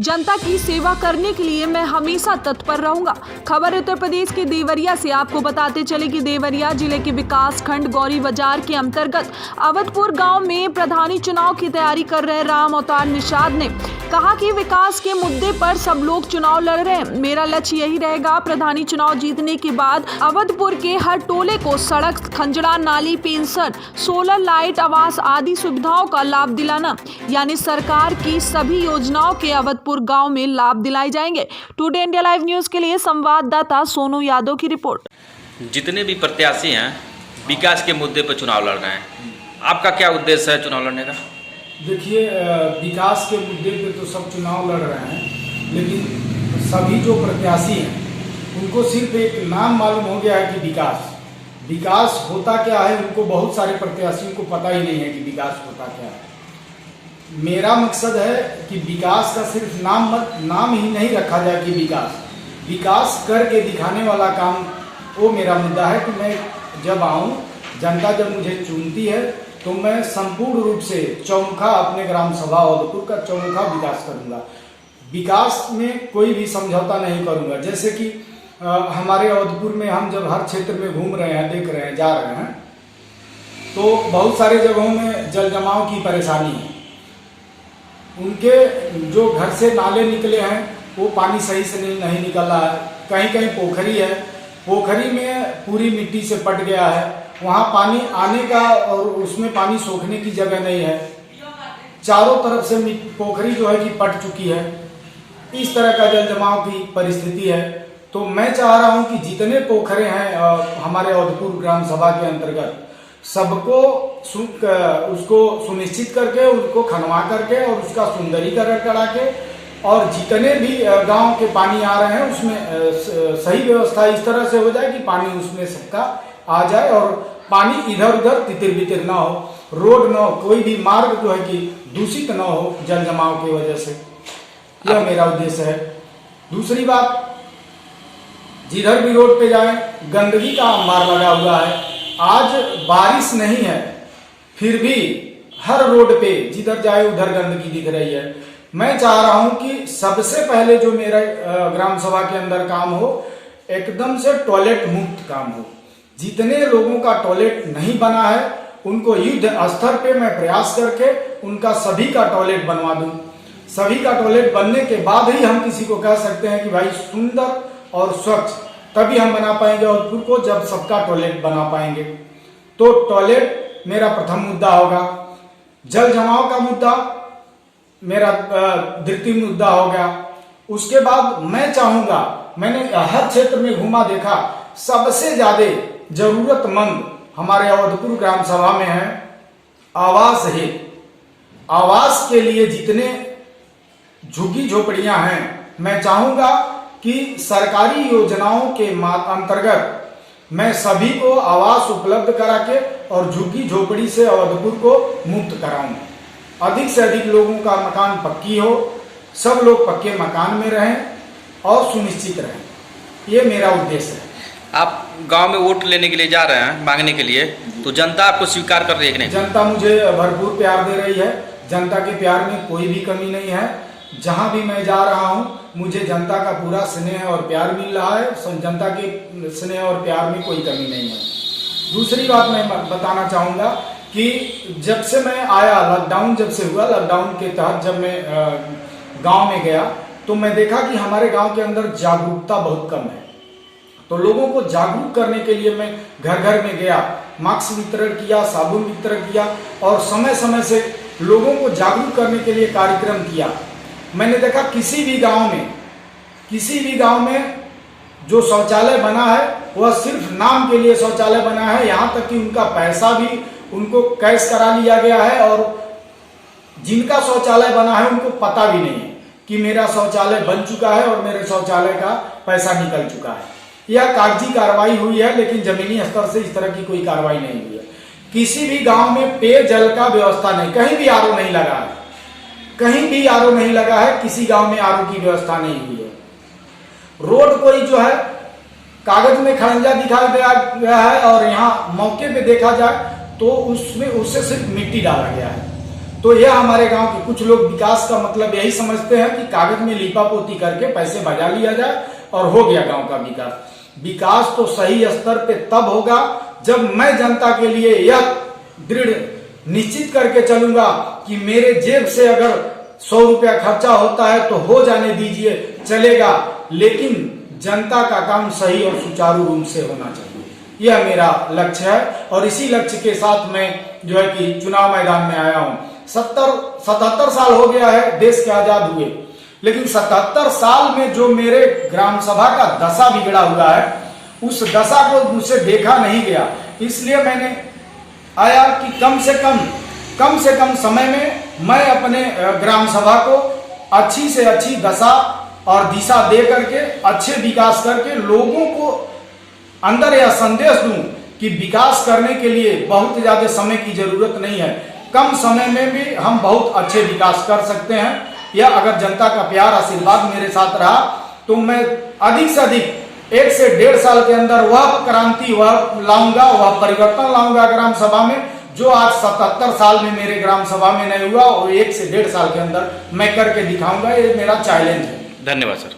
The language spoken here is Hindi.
जनता की सेवा करने के लिए मैं हमेशा तत्पर रहूंगा। खबर उत्तर प्रदेश के देवरिया से। आपको बताते चले कि देवरिया जिले के विकास खंड गौरी बाजार के अंतर्गत अवधपुर गांव में प्रधानी चुनाव की तैयारी कर रहे राम अवतार निषाद ने कहा कि विकास के मुद्दे पर सब लोग चुनाव लड़ रहे हैं। मेरा लक्ष्य यही रहेगा, प्रधानी चुनाव जीतने के बाद अवधपुर के हर टोले को सड़क, खंजड़ा, नाली, पेंशन, सोलर लाइट, आवास आदि सुविधाओं का लाभ दिलाना, यानी सरकार की सभी योजनाओं के अवधपुर गांव में लाभ दिलाए जाएंगे। टुडे इंडिया लाइव न्यूज के लिए संवाददाता सोनू यादव की रिपोर्ट। जितने भी प्रत्याशी हैं विकास के मुद्दे पर चुनाव लड़ रहे हैं, आपका क्या उद्देश्य है चुनाव लड़ने का? देखिए, विकास के मुद्दे पे तो सब चुनाव लड़ रहे हैं, लेकिन सभी जो प्रत्याशी हैं उनको सिर्फ एक नाम मालूम हो गया है कि विकास होता क्या है। उनको बहुत सारे प्रत्याशियों को पता ही नहीं है कि विकास होता क्या है। मेरा मकसद है कि विकास का सिर्फ नाम ही नहीं रखा जाए कि विकास करके दिखाने वाला काम, वो मेरा मुद्दा है कि मैं जब आऊँ, जनता जब मुझे चुनती है तो मैं संपूर्ण रूप से चौमुखा अपने ग्राम सभा अवधपुर का चौमुखा विकास करूंगा। विकास में कोई भी समझौता नहीं करूंगा। जैसे कि हमारे अवधपुर में हम जब हर क्षेत्र में घूम रहे हैं, देख रहे हैं, जा रहे हैं, तो बहुत सारे जगहों में जल जमाव की परेशानी है। उनके जो घर से नाले निकले हैं वो पानी सही से नहीं निकल रहा है। कहीं कहीं पोखरी है, पोखरी में पूरी मिट्टी से पट गया है, वहाँ पानी आने का और उसमें पानी सोखने की जगह नहीं है। चारों तरफ से पोखरी जो है कि पट चुकी है। इस तरह का जल जमाव की परिस्थिति है। तो मैं चाह रहा हूँ कि जितने पोखरे हैं हमारे अवधपुर ग्राम सभा के अंतर्गत, सबको उसको सुनिश्चित करके, उसको खनवा करके और उसका सुंदरीकरण करा के, और जितने भी गांव के पानी आ रहे हैं उसमें सही व्यवस्था इस तरह से हो जाए कि पानी उसमें सबका आ जाए और पानी इधर उधर तितिर बितिर ना हो, रोड ना हो, कोई भी मार्ग जो है कि दूषित ना हो जल जमाव की वजह से। यह मेरा उद्देश्य है। दूसरी बात, जिधर भी रोड पे जाए गंदगी का अंबार लगा हुआ है। आज बारिश नहीं है फिर भी हर रोड पे जिधर जाए उधर गंदगी दिख रही है। मैं चाह रहा हूं कि सबसे पहले जो मेरा ग्राम सभा के अंदर काम हो, एकदम से टॉयलेट मुक्त काम हो। जितने लोगों का टॉयलेट नहीं बना है उनको युद्ध स्तर पे मैं प्रयास करके उनका सभी का टॉयलेट बनवा दूं। सभी का टॉयलेट बनने के बाद ही हम किसी को कह सकते हैं कि भाई सुंदर और स्वच्छ तभी हम बना पाएंगे अवधपुर को, जब सबका टॉयलेट बना पाएंगे। तो टॉयलेट मेरा प्रथम मुद्दा होगा। जल जमाव का मुद्दा मेरा द्वितीय मुद्दा हो गया। उसके बाद मैं चाहूंगा, मैंने हर क्षेत्र में घूमा, देखा, सबसे ज्यादा जरूरतमंद हमारे अवधपुर ग्राम सभा में है आवास है। आवास के लिए जितने झुग्गी झोपड़ियां हैं, मैं चाहूंगा कि सरकारी योजनाओं के अंतर्गत मैं सभी को आवास उपलब्ध करा के और झुग्गी झोपड़ी से अवधपुर को मुक्त कराऊं। अधिक से अधिक लोगों का मकान पक्की हो, सब लोग पक्के मकान में रहें और सुनिश्चित रहें। ये मेरा उद्देश्य है। आप गांव में वोट लेने के लिए जा रहे हैं, मांगने के लिए, तो जनता आपको स्वीकार कर रही है कि नहीं? जनता मुझे भरपूर प्यार दे रही है। जनता के प्यार में कोई भी कमी नहीं है। जहां भी मैं जा रहा हूं मुझे जनता का पूरा स्नेह और प्यार मिल रहा है। जनता के स्नेह और प्यार में कोई कमी नहीं है। दूसरी बात मैं बताना चाहूंगा कि जब से मैं आया, लॉकडाउन जब से हुआ, लॉकडाउन के तहत जब मैं गांव में गया तो मैं देखा कि हमारे गांव के अंदर जागरूकता बहुत कम है। तो लोगों को जागरूक करने के लिए मैं घर घर में गया, मास्क वितरण किया, साबुन वितरण किया और समय समय से लोगों को जागरूक करने के लिए कार्यक्रम किया। मैंने देखा किसी भी गांव में जो शौचालय बना है वह सिर्फ नाम के लिए शौचालय बना है। यहाँ तक कि उनका पैसा भी उनको कैश करा लिया गया है और जिनका शौचालय बना है उनको पता भी नहीं है कि मेरा शौचालय बन चुका है और मेरे शौचालय का पैसा निकल चुका है। यह कागजी कार्रवाई हुई है, लेकिन जमीनी स्तर से इस तरह की कोई कार्रवाई नहीं हुई है। किसी भी गांव में पेयजल का व्यवस्था नहीं, कहीं भी आरओ नहीं लगा है, कहीं भी आरओ नहीं लगा है, किसी गांव में आरओ की व्यवस्था नहीं हुई है। रोड कोई जो है कागज में खड़ंजा दिखाया गया है और यहाँ मौके पे देखा जाए तो उसमें उससे सिर्फ मिट्टी डाला गया है। तो यह हमारे गांव के कुछ लोग विकास का मतलब यही समझते हैं कि कागज में लीपापोती करके पैसे बजा लिया जाए और हो गया गांव का विकास। विकास तो सही स्तर पे तब होगा जब मैं जनता के लिए यह दृढ़ निश्चित करके चलूंगा कि मेरे जेब से अगर 100 रुपया खर्चा होता है तो हो जाने दीजिए, चलेगा, लेकिन जनता का काम सही और सुचारू रूप से होना चाहिए। यह मेरा लक्ष्य है और इसी लक्ष्य के साथ मैं जो है कि चुनाव मैदान में आया हूं। 77 साल हो गया है देश के आजाद हुए, लेकिन 77 साल में जो मेरे ग्राम सभा का दशा बिगड़ा हुआ है, उस दशा को मुझसे देखा नहीं गया। इसलिए मैंने आया कि कम से कम समय में मैं अपने ग्राम सभा को अच्छी से अच्छी दशा और दिशा दे करके अच्छे विकास करके लोगों को अंदर यह संदेश दूं कि विकास करने के लिए बहुत ज्यादा समय की जरूरत नहीं है, कम समय में भी हम बहुत अच्छे विकास कर सकते हैं। या अगर जनता का प्यार आशीर्वाद मेरे साथ रहा तो मैं अधिक से अधिक 1 से 1.5 साल के अंदर वह क्रांति वह लाऊंगा, वह परिवर्तन लाऊंगा ग्राम सभा में, जो आज 77 साल में मेरे ग्राम सभा में नहीं हुआ और 1 से 1.5 साल के अंदर मैं करके दिखाऊंगा। ये मेरा चैलेंज है। धन्यवाद सर।